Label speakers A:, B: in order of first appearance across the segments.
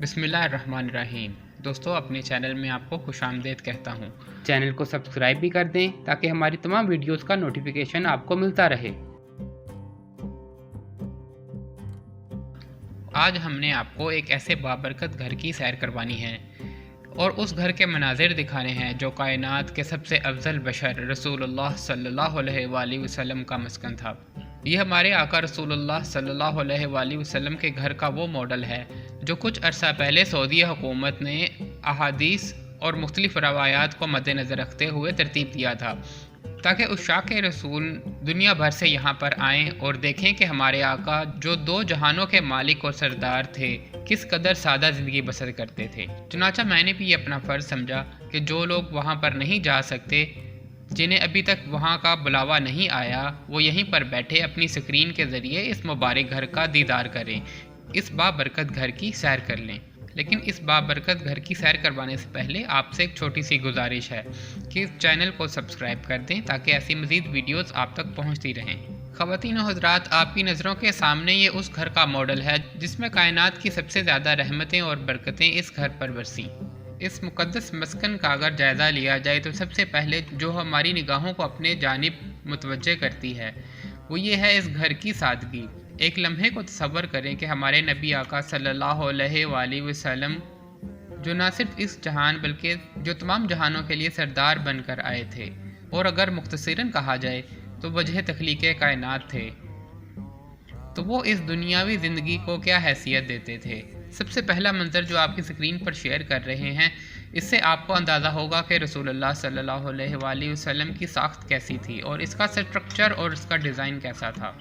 A: بسم اللہ الرحمن الرحیم۔ دوستو، اپنے چینل میں آپ کو خوش آمدید کہتا ہوں۔
B: چینل کو سبسکرائب بھی کر دیں تاکہ ہماری تمام ویڈیوز کا نوٹیفیکیشن آپ کو ملتا رہے۔
A: آج ہم نے آپ کو ایک ایسے بابرکت گھر کی سیر کروانی ہے اور اس گھر کے مناظر دکھانے ہیں جو کائنات کے سب سے افضل بشر رسول اللہ صلی اللہ علیہ وآلہ وسلم کا مسکن تھا۔ یہ ہمارے آقا رسول اللہ صلی اللہ علیہ وآلہ وسلم کے گھر کا وہ ماڈل ہے جو کچھ عرصہ پہلے سعودی حکومت نے احادیث اور مختلف روایات کو مد نظر رکھتے ہوئے ترتیب دیا تھا تاکہ عشاق رسول دنیا بھر سے یہاں پر آئیں اور دیکھیں کہ ہمارے آقا جو دو جہانوں کے مالک اور سردار تھے کس قدر سادہ زندگی بسر کرتے تھے۔ چنانچہ میں نے بھی یہ اپنا فرض سمجھا کہ جو لوگ وہاں پر نہیں جا سکتے، جنہیں ابھی تک وہاں کا بلاوا نہیں آیا، وہ یہیں پر بیٹھے اپنی سکرین کے ذریعے اس مبارک گھر کا دیدار کریں، اس بابرکت گھر کی سیر کر لیں۔ لیکن اس بابرکت گھر کی سیر کروانے سے پہلے آپ سے ایک چھوٹی سی گزارش ہے کہ اس چینل کو سبسکرائب کر دیں تاکہ ایسی مزید ویڈیوز آپ تک پہنچتی رہیں۔ خواتین و حضرات، آپ کی نظروں کے سامنے یہ اس گھر کا ماڈل ہے جس میں کائنات کی سب سے زیادہ رحمتیں اور برکتیں اس گھر پر برسیں۔ اس مقدس مسکن کا اگر جائزہ لیا جائے تو سب سے پہلے جو ہماری نگاہوں کو اپنے جانب متوجہ کرتی ہے وہ یہ ہے اس گھر کی سادگی۔ ایک لمحے کو تصور کریں کہ ہمارے نبی آقا صلی اللہ علیہ وآلہ وسلم جو نہ صرف اس جہان بلکہ جو تمام جہانوں کے لیے سردار بن کر آئے تھے، اور اگر مختصراً کہا جائے تو وجہ تخلیق کائنات تھے، تو وہ اس دنیاوی زندگی کو کیا حیثیت دیتے تھے۔ سب سے پہلا منظر جو آپ کی سکرین پر شیئر کر رہے ہیں، اس سے آپ کو اندازہ ہوگا کہ رسول اللہ صلی اللہ علیہ وآلہ وسلم کی ساخت کیسی تھی اور اس کا سٹرکچر اور اس کا ڈیزائن کیسا تھا۔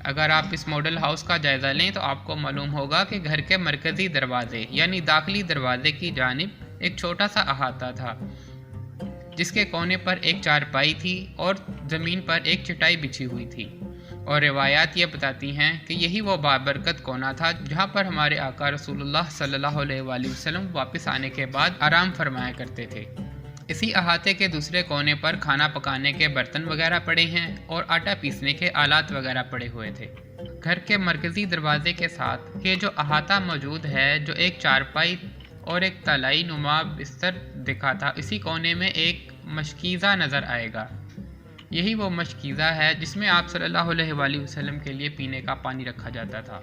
A: اگر آپ اس ماڈل ہاؤس کا جائزہ لیں تو آپ کو معلوم ہوگا کہ گھر کے مرکزی دروازے یعنی داخلی دروازے کی جانب ایک چھوٹا سا احاطہ تھا جس کے کونے پر ایک چارپائی تھی اور زمین پر ایک چٹائی بچھی ہوئی تھی، اور روایات یہ بتاتی ہیں کہ یہی وہ بابرکت کونا تھا جہاں پر ہمارے آقا رسول اللہ صلی اللہ علیہ وآلہ وسلم واپس آنے کے بعد آرام فرمایا کرتے تھے۔ اسی احاطے کے دوسرے کونے پر کھانا پکانے کے برتن وغیرہ پڑے ہیں اور آٹا پیسنے کے آلات وغیرہ پڑے ہوئے تھے۔ گھر کے مرکزی دروازے کے ساتھ یہ جو احاطہ موجود ہے، جو ایک چارپائی اور ایک تلائی نما بستر دکھا تھا، اسی کونے میں ایک مشکیزہ نظر آئے گا۔ یہی وہ مشکیزہ ہے جس میں آپ صلی اللہ علیہ وآلہ وسلم کے لیے پینے کا پانی رکھا جاتا تھا۔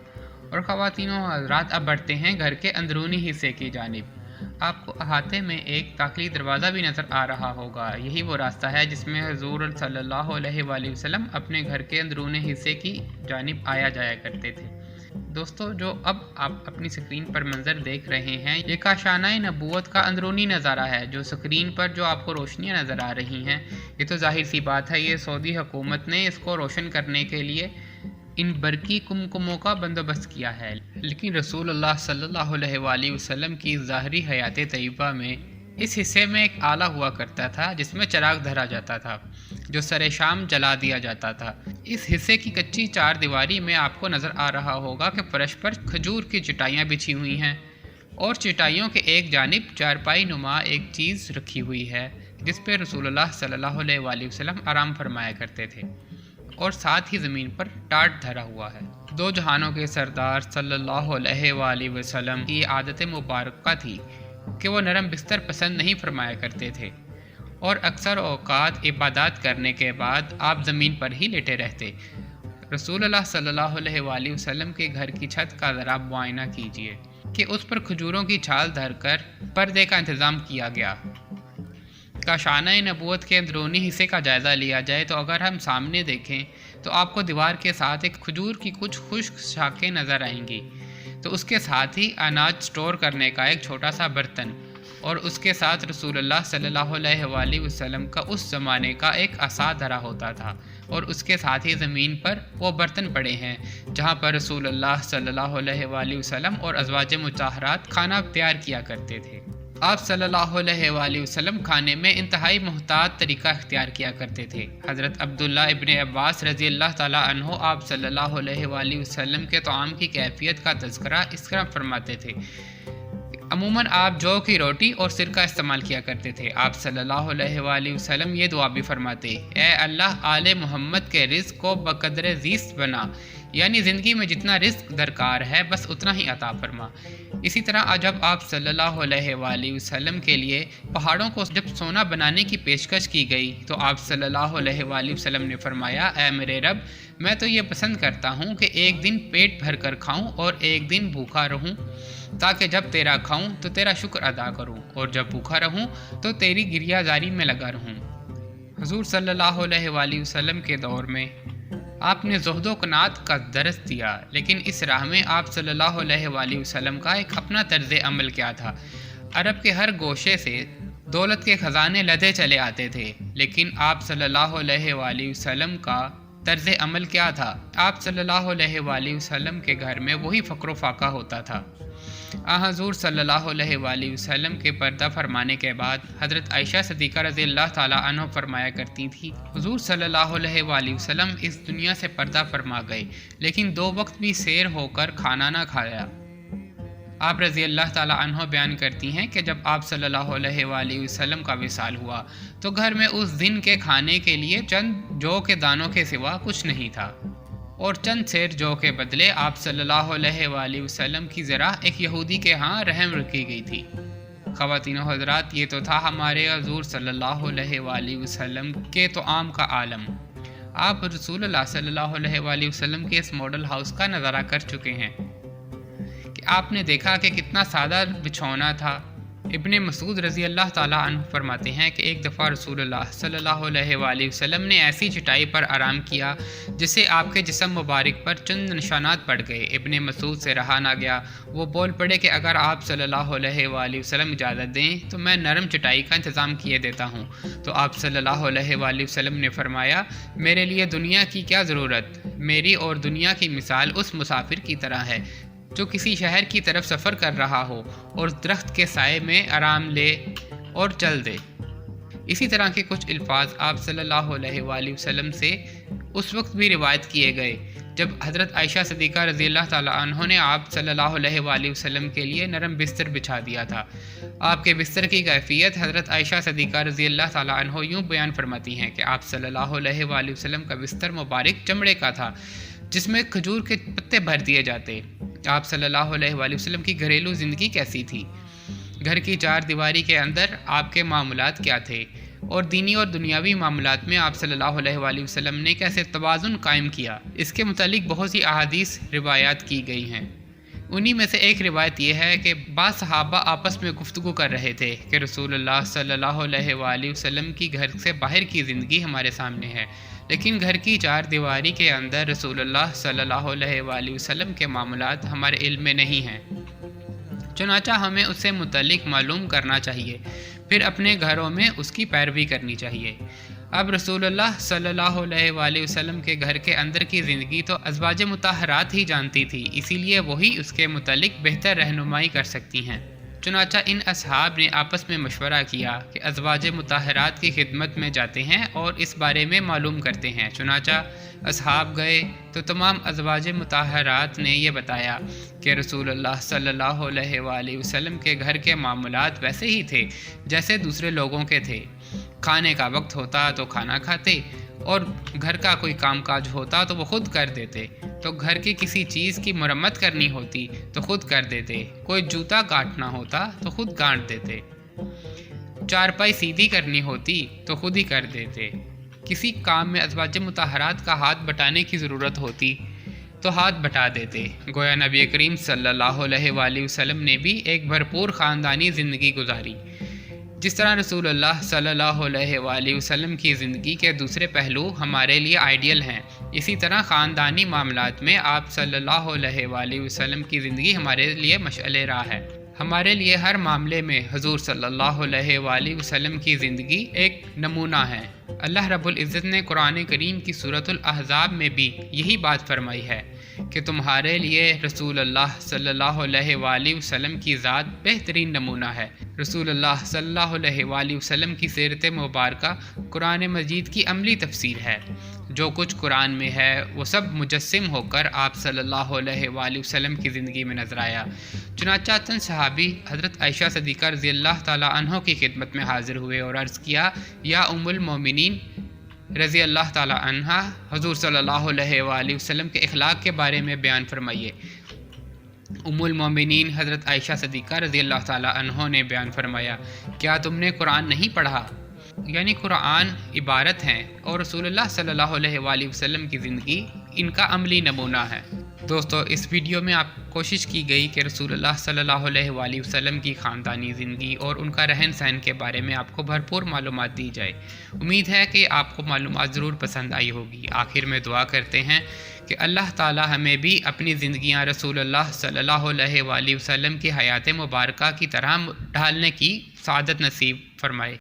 A: اور خواتین و حضرات، اب بڑھتے ہیں گھر کے اندرونی حصے کی جانب۔ آپ کو احاطے میں ایک داخلی دروازہ بھی نظر آ رہا ہوگا۔ یہی وہ راستہ ہے جس میں حضور صلی اللہ علیہ وآلہ وسلم اپنے گھر کے اندرونی حصے کی جانب آیا جایا کرتے تھے۔ دوستو، جو اب آپ اپنی سکرین پر منظر دیکھ رہے ہیں، یہ کاشانہ نبوت کا اندرونی نظارہ ہے۔ جو سکرین پر جو آپ کو روشنیاں نظر آ رہی ہیں، یہ تو ظاہر سی بات ہے، یہ سعودی حکومت نے اس کو روشن کرنے کے لیے ان برقی کمکموں کا بندوبست کیا ہے۔ لیکن رسول اللہ صلی اللہ علیہ وآلہ وسلم کی ظاہری حیات طیبہ میں اس حصے میں ایک آلہ ہوا کرتا تھا جس میں چراغ دھرا جاتا تھا جو سر شام جلا دیا جاتا تھا۔ اس حصے کی کچی چار دیواری میں آپ کو نظر آ رہا ہوگا کہ فرش پر کھجور کی چٹائیاں بچھی ہوئی ہیں اور چٹائیوں کے ایک جانب چارپائی نما ایک چیز رکھی ہوئی ہے جس پہ رسول اللہ صلی اللہ علیہ وآلہ وسلم آرام فرمایا کرتے تھے، اور ساتھ ہی زمین پر ٹاٹ دھرا ہوا ہے۔ دو جہانوں کے سردار صلی اللہ علیہ وآلہ وسلم کی عادت مبارکہ تھی کہ وہ نرم بستر پسند نہیں فرمایا کرتے تھے، اور اکثر اوقات عبادات کرنے کے بعد آپ زمین پر ہی لیٹے رہتے۔ رسول اللہ صلی اللہ علیہ وآلہ وسلم کے گھر کی چھت کا ذرا معائنہ کیجیے کہ اس پر کھجوروں کی چھال دھر کر پردے کا انتظام کیا گیا۔ کاشانہ نبوت کے اندرونی حصے کا جائزہ لیا جائے تو اگر ہم سامنے دیکھیں تو آپ کو دیوار کے ساتھ ایک کھجور کی کچھ خشک شاخیں نظر آئیں گی، تو اس کے ساتھ ہی اناج سٹور کرنے کا ایک چھوٹا سا برتن، اور اس کے ساتھ رسول اللہ صلی اللہ علیہ وآلہ وسلم کا اس زمانے کا ایک عصا دھرا ہوتا تھا، اور اس کے ساتھ ہی زمین پر وہ برتن پڑے ہیں جہاں پر رسول اللہ صلی اللہ علیہ وآلہ وسلم اور ازواج مطہرات کھانا تیار کیا کرتے تھے۔ آپ صلی اللہ علیہ وآلہ وسلم کھانے میں انتہائی محتاط طریقہ اختیار کیا کرتے تھے۔ حضرت عبداللہ ابن عباس رضی اللہ تعالیٰ عنہ آپ صلی اللہ علیہ وآلہ وسلم کے طعام کی کیفیت کا تذکرہ اس طرح فرماتے تھے۔ عموماً آپ جو کی روٹی اور سرکہ استعمال کیا کرتے تھے۔ آپ صلی اللہ علیہ وآلہ وسلم یہ دعا بھی فرماتے، اے اللہ، آل محمد کے رزق کو بقدر زیست بنا، یعنی زندگی میں جتنا رزق درکار ہے بس اتنا ہی عطا فرما۔ اسی طرح جب آپ صلی اللہ علیہ وآلہ وسلم کے لیے پہاڑوں کو جب سونا بنانے کی پیشکش کی گئی تو آپ صلی اللہ علیہ وآلہ وسلم نے فرمایا، اے میرے رب، میں تو یہ پسند کرتا ہوں کہ ایک دن پیٹ بھر کر کھاؤں اور ایک دن بھوکا رہوں، تاکہ جب تیرا کھاؤں تو تیرا شکر ادا کروں اور جب بھوکا رہوں تو تیری گریہ زاری میں لگا رہوں۔ حضور صلی اللہ علیہ وآلہ وسلم کے دور میں آپ نے زہد و قناعت کا درس دیا، لیکن اس راہ میں آپ صلی اللہ علیہ وآلہ وسلم کا ایک اپنا طرز عمل کیا تھا۔ عرب کے ہر گوشے سے دولت کے خزانے لدے چلے آتے تھے، لیکن آپ صلی اللہ علیہ وآلہ وسلم کا طرز عمل کیا تھا؟ آپ صلی اللہ علیہ وآلہ وسلم کے گھر میں وہی فقر و فاقہ ہوتا تھا۔ حضور صلی اللہ علیہ وآلہ وسلم کے پردہ فرمانے کے بعد حضرت عائشہ صدیقہ رضی اللہ تعالیٰ عنہ فرمایا کرتی تھی، حضور صلی اللہ علیہ وآلہ وسلم اس دنیا سے پردہ فرما گئے، لیکن 2 وقت بھی سیر ہو کر کھانا نہ کھایا۔ آپ رضی اللہ تعالیٰ عنہ بیان کرتی ہیں کہ جب آپ صلی اللہ علیہ وآلہ وسلم کا وصال ہوا تو گھر میں اس دن کے کھانے کے لیے چند جو کے دانوں کے سوا کچھ نہیں تھا، اور چند سیر جو کے بدلے آپ صلی اللہ علیہ وآلہ وسلم کی ذرا ایک یہودی کے ہاں رحم رکھی گئی تھی۔ خواتین و حضرات، یہ تو تھا ہمارے حضور صلی اللہ علیہ وآلہ وسلم کے طعام کا عالم۔ آپ رسول اللہ صلی اللہ علیہ وآلہ وسلم کے اس ماڈل ہاؤس کا نظارہ کر چکے ہیں کہ آپ نے دیکھا کہ کتنا سادہ بچھونا تھا۔ ابن مسعود رضی اللہ تعالیٰ عنہ فرماتے ہیں کہ ایک دفعہ رسول اللہ صلی اللہ علیہ وآلہ وسلم نے ایسی چٹائی پر آرام کیا جس سے آپ کے جسم مبارک پر چند نشانات پڑ گئے۔ ابن مسعود سے رہا نہ گیا، وہ بول پڑے کہ اگر آپ صلی اللہ علیہ وآلہ وسلم اجازت دیں تو میں نرم چٹائی کا انتظام کیے دیتا ہوں۔ تو آپ صلی اللہ علیہ وآلہ وسلم نے فرمایا، میرے لیے دنیا کی کیا ضرورت؟ میری اور دنیا کی مثال اس مسافر کی طرح ہے جو کسی شہر کی طرف سفر کر رہا ہو اور درخت کے سائے میں آرام لے اور چل دے۔ اسی طرح کے کچھ الفاظ آپ صلی اللہ علیہ وآلہ وسلم سے اس وقت بھی روایت کیے گئے جب حضرت عائشہ صدیقہ رضی اللہ تعالیٰ عنہ نے آپ صلی اللہ علیہ وآلہ وسلم کے لیے نرم بستر بچھا دیا تھا۔ آپ کے بستر کی کیفیت حضرت عائشہ صدیقہ رضی اللہ تعالیٰ عنہ یوں بیان فرماتی ہیں کہ آپ صلی اللہ علیہ وآلہ وسلم کا بستر مبارک چمڑے کا تھا جس میں کھجور کے پتے بھر دیے جاتے۔ آپ صلی اللہ علیہ وآلہ وسلم کی گھریلو زندگی کیسی تھی؟ گھر کی 4 دیواری کے اندر آپ کے معاملات کیا تھے؟ اور دینی اور دنیاوی معاملات میں آپ صلی اللہ علیہ وآلہ وسلم نے کیسے توازن قائم کیا؟ اس کے متعلق بہت سی احادیث روایات کی گئی ہیں۔ انہی میں سے ایک روایت یہ ہے کہ بعض صحابہ آپس میں گفتگو کر رہے تھے کہ رسول اللہ صلی اللہ علیہ وآلہ وسلم کی گھر سے باہر کی زندگی ہمارے سامنے ہے، لیکن گھر کی 4 دیواری کے اندر رسول اللہ صلی اللہ علیہ وآلہ وسلم کے معاملات ہمارے علم میں نہیں ہیں، چنانچہ ہمیں اس سے متعلق معلوم کرنا چاہیے، پھر اپنے گھروں میں اس کی پیروی کرنی چاہیے۔ اب رسول اللہ صلی اللہ علیہ وآلہ وسلم کے گھر کے اندر کی زندگی تو ازواج مطہرات ہی جانتی تھی، اسی لیے وہی اس کے متعلق بہتر رہنمائی کر سکتی ہیں۔ چنانچہ ان اصحاب نے آپس میں مشورہ کیا کہ ازواج مطہرات کی خدمت میں جاتے ہیں اور اس بارے میں معلوم کرتے ہیں۔ چنانچہ اصحاب گئے تو تمام ازواج مطہرات نے یہ بتایا کہ رسول اللہ صلی اللہ علیہ وآلہ وسلم کے گھر کے معاملات ویسے ہی تھے جیسے دوسرے لوگوں کے تھے۔ کھانے کا وقت ہوتا تو کھانا کھاتے، اور گھر کا کوئی کام کاج ہوتا تو وہ خود کر دیتے، تو گھر کی کسی چیز کی مرمت کرنی ہوتی تو خود کر دیتے، کوئی جوتا کاٹنا ہوتا تو خود کاٹ دیتے، چارپائی سیدھی کرنی ہوتی تو خود ہی کر دیتے، کسی کام میں ازواج مطہرات کا ہاتھ بٹانے کی ضرورت ہوتی تو ہاتھ بٹا دیتے۔ گویا نبی کریم صلی اللہ علیہ وآلہ وسلم نے بھی ایک بھرپور خاندانی زندگی گزاری۔ جس طرح رسول اللہ صلی اللہ علیہ وآلہ وسلم کی زندگی کے دوسرے پہلو ہمارے لیے آئیڈیل ہیں، اسی طرح خاندانی معاملات میں آپ صلی اللہ علیہ وآلہ وسلم کی زندگی ہمارے لیے مشعل راہ ہے۔ ہمارے لیے ہر معاملے میں حضور صلی اللہ علیہ وآلہ وسلم کی زندگی ایک نمونہ ہے۔ اللہ رب العزت نے قرآن کریم کی سورۃ الاحزاب میں بھی یہی بات فرمائی ہے کہ تمہارے لیے رسول اللہ صلی اللہ علیہ وآلہ وسلم کی ذات بہترین نمونہ ہے۔ رسول اللہ صلی اللہ علیہ وآلہ وسلم کی سیرت مبارکہ قرآن مجید کی عملی تفسیر ہے۔ جو کچھ قرآن میں ہے وہ سب مجسم ہو کر آپ صلی اللہ علیہ وآلہ وسلم کی زندگی میں نظر آیا۔ چنانچہ چند صحابی حضرت عائشہ صدیقہ رضی اللہ تعالیٰ عنہ کی خدمت میں حاضر ہوئے اور عرض کیا، یا ام المومنین، رضی اللہ تعالیٰ عنہ حضور صلی اللہ علیہ وآلہ وسلم کے اخلاق کے بارے میں بیان فرمائیے۔ ام المومنین حضرت عائشہ صدیقہ رضی اللہ تعالیٰ عنہ نے بیان فرمایا، کیا تم نے قرآن نہیں پڑھا؟ یعنی قرآن عبارت ہیں اور رسول اللہ صلی اللہ علیہ وآلہ وسلم کی زندگی ان کا عملی نمونہ ہے۔ دوستو، اس ویڈیو میں آپ کوشش کی گئی کہ رسول اللہ صلی اللہ علیہ وآلہ وسلم کی خاندانی زندگی اور ان کا رہن سہن کے بارے میں آپ کو بھرپور معلومات دی جائے۔ امید ہے کہ آپ کو معلومات ضرور پسند آئی ہوگی۔ آخر میں دعا کرتے ہیں کہ اللہ تعالی ہمیں بھی اپنی زندگیاں رسول اللہ صلی اللہ علیہ وآلہ وسلم کی حیات مبارکہ کی طرح ڈھالنے کی سعادت نصیب فرمائے۔